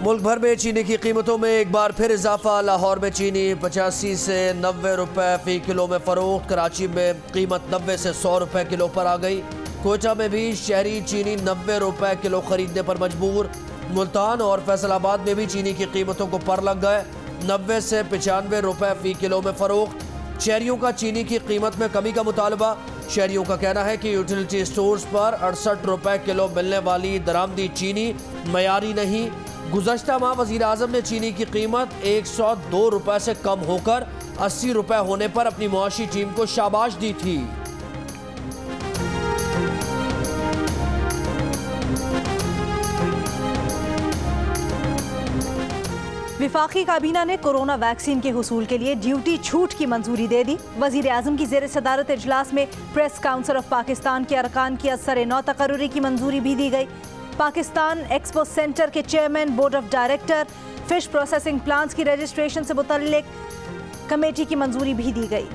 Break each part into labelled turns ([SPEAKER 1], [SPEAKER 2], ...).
[SPEAKER 1] मुल्क भर में चीनी की कीमतों में एक बार फिर इजाफा। लाहौर में चीनी 85 से 90 रुपए फी किलो में फरोख्त। कराची में कीमत 90 से 100 रुपए किलो पर आ गई। कोयटा में भी शहरी चीनी 90 रुपए किलो खरीदने पर मजबूर। मुल्तान और फैसलाबाद में भी चीनी की कीमतों को पर लग गए। 90 से 95 रुपए फी किलो में फरोख्त। शहरियों का चीनी की कीमत में कमी का मुतालबा। शहरियों का कहना है कि यूटिलिटी स्टोर्स पर 68 रुपए किलो मिलने वाली दरामदी चीनी मयारी नहीं। गुज़श्ता माह वज़ीर आज़म ने चीनी की कीमत 102 रुपए से कम होकर 80 रुपए होने पर अपनी मुआशी टीम को शाबाश दी थी।
[SPEAKER 2] विफाकी काबीना ने कोरोना वैक्सीन के हुसूल के लिए ड्यूटी छूट की मंजूरी दे दी। वज़ीर आज़म की ज़ेर सदारत इजलास में प्रेस काउंसिल ऑफ पाकिस्तान के अरकान की असर नौ तकर्रुरी की मंजूरी भी दी गई। पाकिस्तान एक्सपो सेंटर के chairman, board of director, fish processing plants की रजिस्ट्रेशन से मुतल्लिक कमेटी की मंजूरी भी दी गई।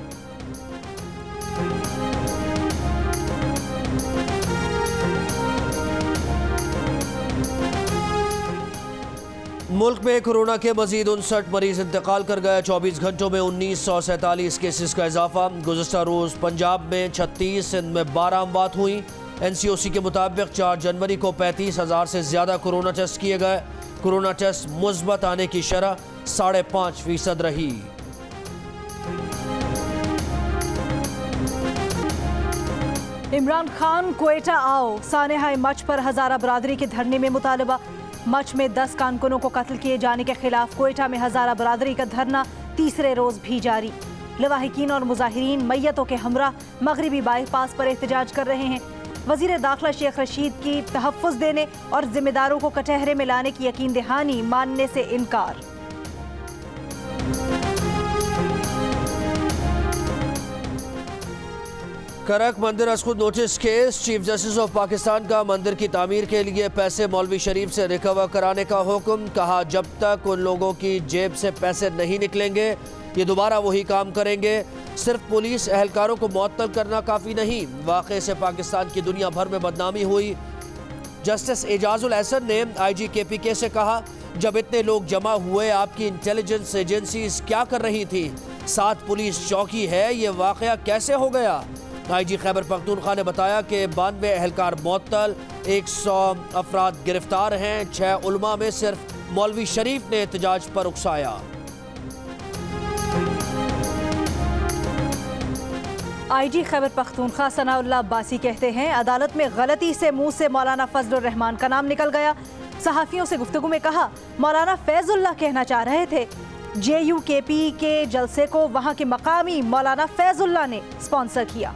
[SPEAKER 1] मुल्क में कोरोना के मजीद 59 मरीज इंतकाल कर गए। 24 घंटों में 1947 केसेस का इजाफा। गुज़श्ता रोज़ पंजाब में 36, सिंध में 12 अमवात हुई। NCOC के मुताबिक 4 जनवरी को 35,000 से ज़्यादा कोरोना टेस्ट किए गए। कोरोना टेस्ट मुस्बत आने की शरह 5.5% रही।
[SPEAKER 2] इमरान खान कोयटा आओ, सानेहाए मच पर हज़ारा बरादरी के धरने में मुतालबा। मच में 10 कारकुनों को कत्ल किए जाने के खिलाफ कोयटा में हज़ारा बरादरी का धरना तीसरे रोज भी जारी। लवाहिकीन और मुजाहिरीन मैयतों के हमरा मगरिबी बाईपास पर एहतजाज कर रहे हैं। वज़ीर दाखिला शेख रशीद की तहफ़्फ़ुज़ देने और जिम्मेदारों को कटहरे में लाने की यकीन दहानी मानने से इनकार।
[SPEAKER 1] करक मंदिर अस्खुद notice case. Chief justice of Pakistan का मंदिर की तामीर के लिए पैसे मौलवी शरीफ से रिकवर कराने का हुक्म। कहा जब तक उन लोगों की जेब से पैसे नहीं निकलेंगे ये दोबारा वही काम करेंगे। सिर्फ पुलिस एहलकारों को मुअत्तल करना काफ़ी नहीं। वाक़े से पाकिस्तान की दुनिया भर में बदनामी हुई। जस्टिस एजाजुल एहसन ने IG KPK से कहा जब इतने लोग जमा हुए आपकी इंटेलिजेंस एजेंसीज क्या कर रही थी? 7 पुलिस चौकी है, ये वाक़या कैसे हो गया? IG खैबर पख्तूनख्वा ने बताया कि 92 एहलकार मुअत्तल, 100 अफराद गिरफ्तार हैं। 6 उलमा में सिर्फ मौलवी शरीफ ने एहतजाज पर उकसाया।
[SPEAKER 2] IG खैबर पख्तूनख्वा सनाउल्लाह अब्बासी कहते हैं अदालत में गलती से मुंह से मौलाना फजलुर रहमान का नाम निकल गया। सहाफ़ियों से गुफ्तगू में कहा मौलाना फैजुल्लाह कहना चाह रहे थे। JUKP के जलसे को वहां के मकामी मौलाना फैजुल्लाह ने स्पॉन्सर किया।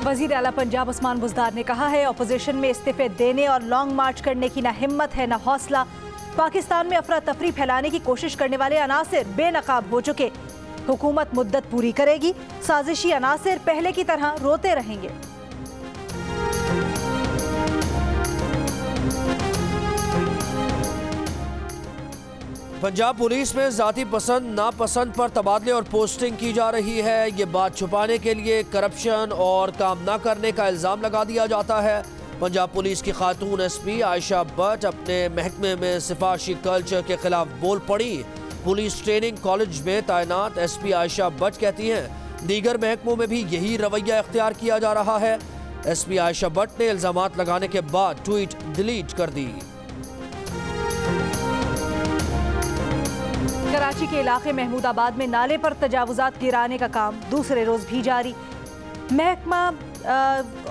[SPEAKER 2] वज़ीर आला पंजाब उस्मान बुज़दार ने कहा है अपोजिशन में इस्तीफे देने और लॉन्ग मार्च करने की न हिम्मत है न हौसला। पाकिस्तान में अफरा तफरी फैलाने की कोशिश करने वाले अनासिर बेनकाब हो चुके। हुकूमत मुद्दत पूरी करेगी, साजिशी अनासिर पहले की तरह रोते रहेंगे।
[SPEAKER 1] पंजाब पुलिस में जाती पसंद नापसंद पर तबादले और पोस्टिंग की जा रही है। ये बात छुपाने के लिए करप्शन और काम न करने का इल्ज़ाम लगा दिया जाता है। पंजाब पुलिस की खातून SP आयशा भट्ट अपने महकमे में सिफारशी कल्चर के खिलाफ बोल पड़ी। पुलिस ट्रेनिंग कॉलेज में तैनात SP आयशा भट्ट कहती हैं दीगर महकमों में भी यही रवैया इख्तियार किया जा रहा है। SP आयशा भट्ट ने इल्ज़ामात लगाने के बाद ट्वीट डिलीट कर दी।
[SPEAKER 2] कराची के इलाके महमूदाबाद में नाले पर तजावुजात गिराने का काम दूसरे रोज भी जारी। महकमा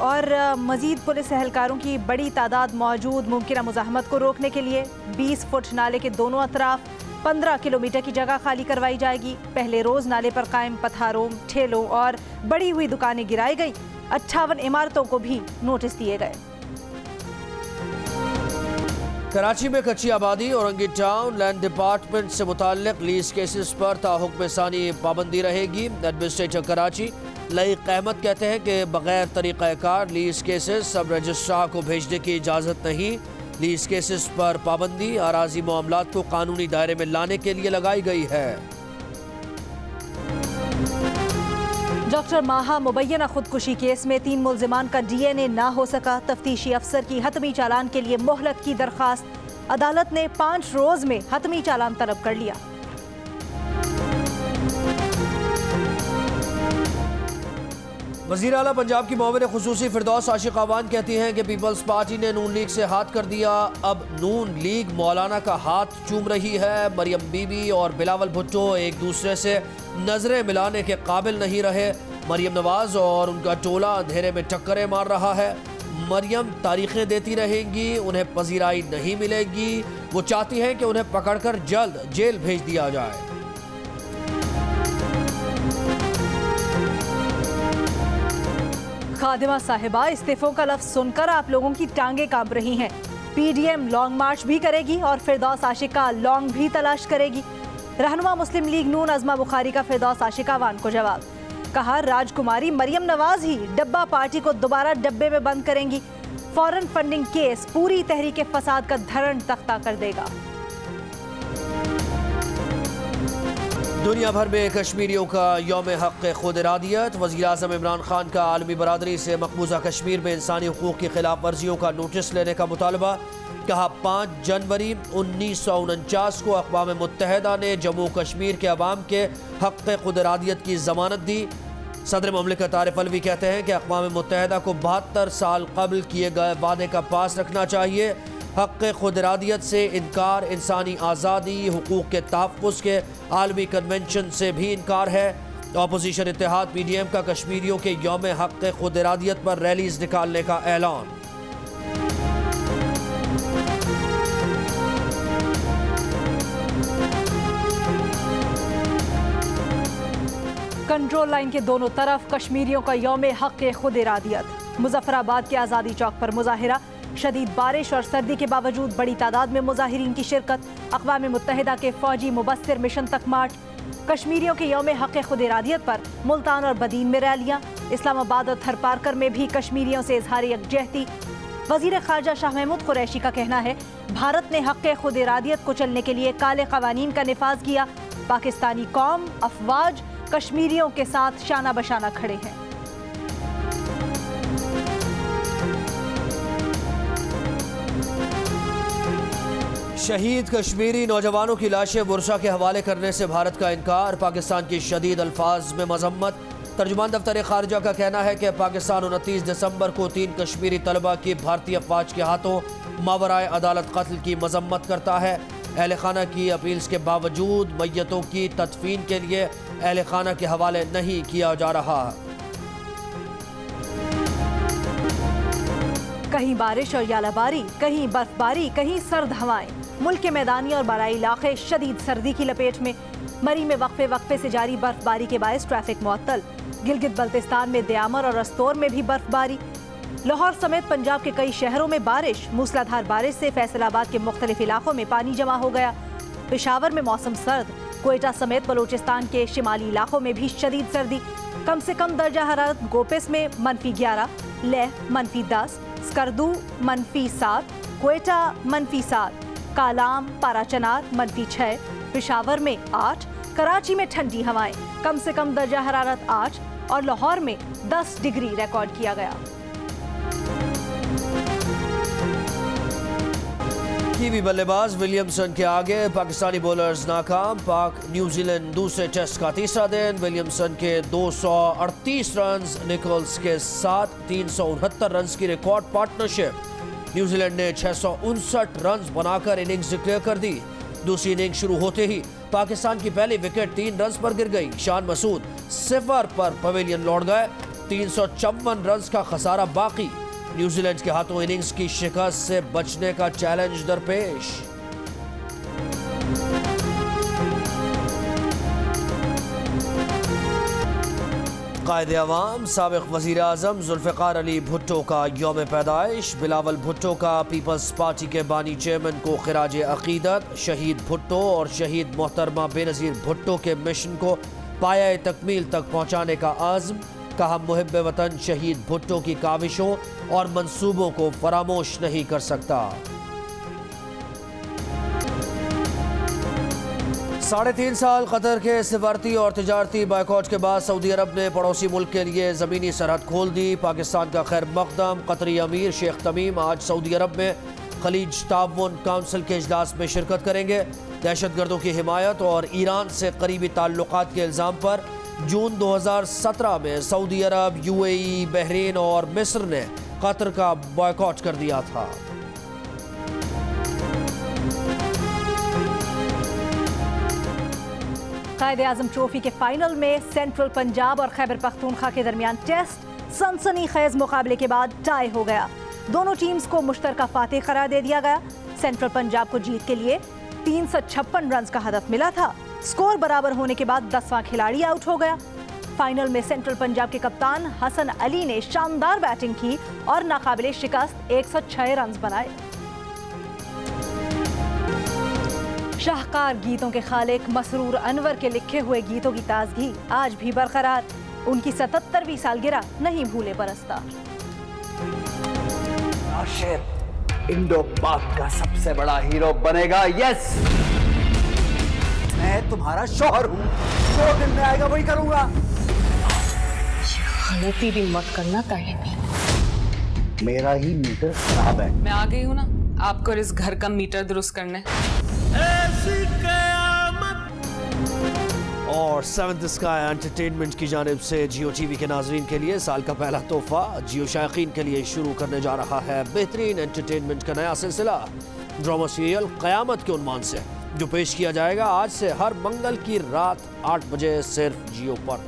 [SPEAKER 2] और मजीद पुलिस एहलकारों की बड़ी तादाद मौजूद मुमकिन मुज़ाहमत को रोकने के लिए 20 फुट नाले के दोनों अतराफ 15 किलोमीटर की जगह खाली करवाई जाएगी। पहले रोज नाले पर कायम पथारों, ठेलों और बढ़ी हुई दुकानें गिराई गई। 58 इमारतों को भी नोटिस दिए गए।
[SPEAKER 1] कराची में कच्ची आबादी औरंगी टाउन लैंड डिपार्टमेंट से मुताल्लिक लीज केसेस पर ताहुक्म सानी पाबंदी रहेगी। एडमिनिस्ट्रेटर कराची लईक अहमद कहते हैं कि बगैर तरीक़ाकार लीज केसेस सब रजिस्ट्रार को भेजने की इजाज़त नहीं। लीज केसेस पर पाबंदी अराजी मामलात को कानूनी दायरे में लाने के लिए लगाई गई है।
[SPEAKER 2] डॉक्टर माहा मुबैना खुदकुशी केस में 3 मुल्जिमान का DNA ना हो सका। तफ्तीशी अफसर की हतमी चालान के लिए मोहलत की दरखास्त। अदालत ने 5 रोज में हतमी चालान तलब कर लिया।
[SPEAKER 1] वज़ीर आला पंजाब की मोमिन खुसूसी फिरदौस आशिक अवान कहती हैं कि पीपल्स पार्टी ने नून लीग से हाथ कर दिया, अब नून लीग मौलाना का हाथ चूम रही है। मरियम बीबी और बिलावल भुट्टो एक दूसरे से नजरें मिलाने के काबिल नहीं रहे। मरियम नवाज और उनका टोला अंधेरे में टक्करें मार रहा है। मरियम तारीखें देती रहेंगी, उन्हें पजीराई नहीं मिलेगी। वो चाहती हैं कि उन्हें पकड़कर जल्द जेल भेज दिया जाए।
[SPEAKER 2] खादिमा साहिबा, इस्तीफों का लफ्ज सुनकर आप लोगों की टांगे कांप रही हैं। PDM लॉन्ग मार्च भी करेगी और फिरदौस आशिका लॉन्ग भी तलाश करेगी। रहनुमा मुस्लिम लीग नून अज़मा बुखारी का फिरदौस आशिका अवान को जवाब। कहा, राजकुमारी मरियम नवाज ही डब्बा पार्टी को दोबारा डब्बे में बंद करेंगी। फॉरेन फंडिंग केस पूरी तहरीके फसाद का धरण तख्ता कर देगा।
[SPEAKER 1] दुनिया भर में कश्मीरियों का यौम हक़ खुद इरादियत। वज़ीर आज़म इमरान खान का आलमी बरादरी से मकबूजा कश्मीर में इंसानी हुकूक़ की खिलाफ वर्जियों का नोटिस लेने का मुतालबा। कहा, 5 जनवरी 1949 को अक़वाम मुत्तहिदा ने जम्मू कश्मीर के अवाम के हक़ खुद इरादियत की ज़मानत दी। सदर ममलिकत आरिफ अलवी कहते हैं कि अक़वाम मुत्तहिदा को 72 साल कबल किए गए वादे का पास रखना चाहिए। हक़ खुद इरादियत से इनकार इंसानी आज़ादी हुकूक़ के तहफ़्फ़ुज़ के आलमी कन्वेंशन से भी इनकार है। अपोजिशन इत्तेहाद PDM का कश्मीरियों के यौम हक़ खुद इरादियत पर रैलीज़ निकालने का ऐलान।
[SPEAKER 2] कंट्रोल लाइन के दोनों तरफ कश्मीरियों का यौम हक़ खुद इरादियत। मुजफ्फराबाद के आज़ादी चौक पर मुजाहिरा। शदीद बारिश और सर्दी के बावजूद बड़ी तादाद में मुजाहिरीन की शिरकत। अक़वाम मुत्तहिदा के फ़ौजी मुबस्सिर मिशन तक मार्च। कश्मीरियों के यौम हक़ खुद इरादियत पर मुल्तान और बदीन में रैलियाँ। इस्लामाबाद और थरपारकर में भी कश्मीरियों से इजहार यकजहती। वज़ीर ख़ारजा शाह महमूद कुरैशी का कहना है, भारत ने हक़ खुद इरादियत को चलने के लिए काले क़वानीन का निफाज किया। पाकिस्तानी कौम अफवाज कश्मीरियों के साथ शाना बशाना खड़े हैं।
[SPEAKER 1] शहीद कश्मीरी नौजवानों की लाशें बुरसा के हवाले करने से भारत का इनकार। पाकिस्तान की शदीद अल्फाज में मजम्मत। तर्जुमान दफ्तर खारजा का कहना है कि पाकिस्तान 29 दिसंबर को 3 कश्मीरी तलबा की भारतीय अफवाज के हाथों मावराए अदालत कत्ल की मजम्मत करता है। अहल खाना की अपील्स के बावजूद मैयतों की तदफीन के लिए अहल खाना के हवाले नहीं किया जा रहा।
[SPEAKER 2] कहीं बारिश और यालाबारी, कहीं बर्फबारी, कहीं सर्द हवाएं। मुल्क के मैदानी और बाराई इलाके शदीद सर्दी की लपेट में। मरी में वक्फे वक्फे से जारी बर्फबारी के बायस ट्रैफिक मुअत्तल। गिलगित बल्तिस्तान में दयामर और रस्तौर में भी बर्फबारी। लाहौर समेत पंजाब के कई शहरों में बारिश। मूसलाधार बारिश से फैसलाबाद के मुख्तलिफ इलाकों में पानी जमा हो गया। पेशावर में मौसम सर्द। कोयटा समेत बलूचिस्तान के शिमाली इलाकों में भी शदीद सर्दी। कम से कम दर्जा हरारत गोपिस में -11, लेह -10, स्कर्दू -7, कोयटा -7, कालाम पाराचनार -6, पेशावर में 8, कराची में ठंडी हवाएं। कम से कम दर्जा हरारत 8 और लाहौर में 10 डिग्री रिकॉर्ड किया गया।
[SPEAKER 1] कीवी बल्लेबाज विलियमसन के आगे पाकिस्तानी बॉलर्स नाकाम। पाक न्यूजीलैंड दूसरे टेस्ट का तीसरा दिन। विलियमसन के 238 रन, निकोल्स के साथ 369 रन की रिकॉर्ड पार्टनरशिप। न्यूजीलैंड ने 659 रन बनाकर इनिंग्स डिक्लेयर कर दी। दूसरी इनिंग शुरू होते ही पाकिस्तान की पहली विकेट 3 रन पर गिर गई। शान मसूद 0 पर पवेलियन लौट गए। 354 रन का खसारा बाकी। न्यूजीलैंड के हाथों इनिंग्स की शिकस्त से बचने का चैलेंज दरपेश। कायदे अवाम साबिक वज़ीर आज़म जुल्फ़िकार अली भुट्टो का यौम पैदाइश। बिलावल भुट्टो का पीपल्स पार्टी के बानी चेयरमैन को खिराज अक़ीदत। शहीद भुट्टो और शहीद मोहतरमा बेनज़ीर भुट्टो के मिशन को पाया तकमील तक पहुँचाने का आज़म। कहा, मुहिब्ब वतन शहीद भुट्टो की काविशों और मंसूबों को फरामोश नहीं कर सकता। 3.5 साल कतर के सिफारती और तिजारती बायकॉट के बाद सऊदी अरब ने पड़ोसी मुल्क के लिए ज़मीनी सरहद खोल दी। पाकिस्तान का खैर मकदम कतरी अमीर शेख तमीम आज सऊदी अरब में खलीज ताउन काउंसिल के इजलास में शिरकत करेंगे। दहशत गर्दों की हिमायत और ईरान से करीबी ताल्लुकात के इल्ज़ाम पर जून 2017 में सऊदी अरब, UAE, बहरीन और मिस्र ने कतर का बॉयकॉट कर दिया था।
[SPEAKER 2] कायद-ए-आज़म ट्रॉफी के फाइनल में सेंट्रल पंजाब और खैबर पख्तूनख्वा के दरमियान टेस्ट सनसनीखेज मुकाबले के बाद टाई हो गया। दोनों टीम्स को मुश्तरका फातेह करार दे दिया गया। सेंट्रल पंजाब को जीत के लिए 356 रन का हदफ मिला था। स्कोर बराबर होने के बाद 10वां खिलाड़ी आउट हो गया। फाइनल में सेंट्रल पंजाब के कप्तान हसन अली ने शानदार बैटिंग की और नाकाबिले शिकस्त 106 रन बनाए। शाहकार गीतों के खालिक मसरूर अनवर के लिखे हुए गीतों की ताजगी आज भी बरकरार। उनकी 77वीं सालगिरह नहीं भूले परस्तार।
[SPEAKER 3] आशिर इंडो पाक का सबसे बड़ा हीरो बनेगा। यस, मैं तुम्हारा शौहर हूँ। जो दिन में आएगा वही करूंगा।
[SPEAKER 4] गलती भी मत करना ताहिर।
[SPEAKER 3] मेरा ही मीटर खराब है।
[SPEAKER 4] मैं आ गई हूँ ना आपको इस घर का मीटर दुरुस्त करने।
[SPEAKER 1] और सेवंथ स्काई एंटरटेनमेंट की जानिब से जियो टीवी के नाजरीन के लिए साल का पहला तोहफा जियो शायकीन के लिए शुरू करने जा रहा है बेहतरीन एंटरटेनमेंट का नया सिलसिला ड्रामा सीरियल क़यामत के उन्वान से, जो पेश किया जाएगा आज से हर मंगल की रात 8 बजे सिर्फ जियो पर।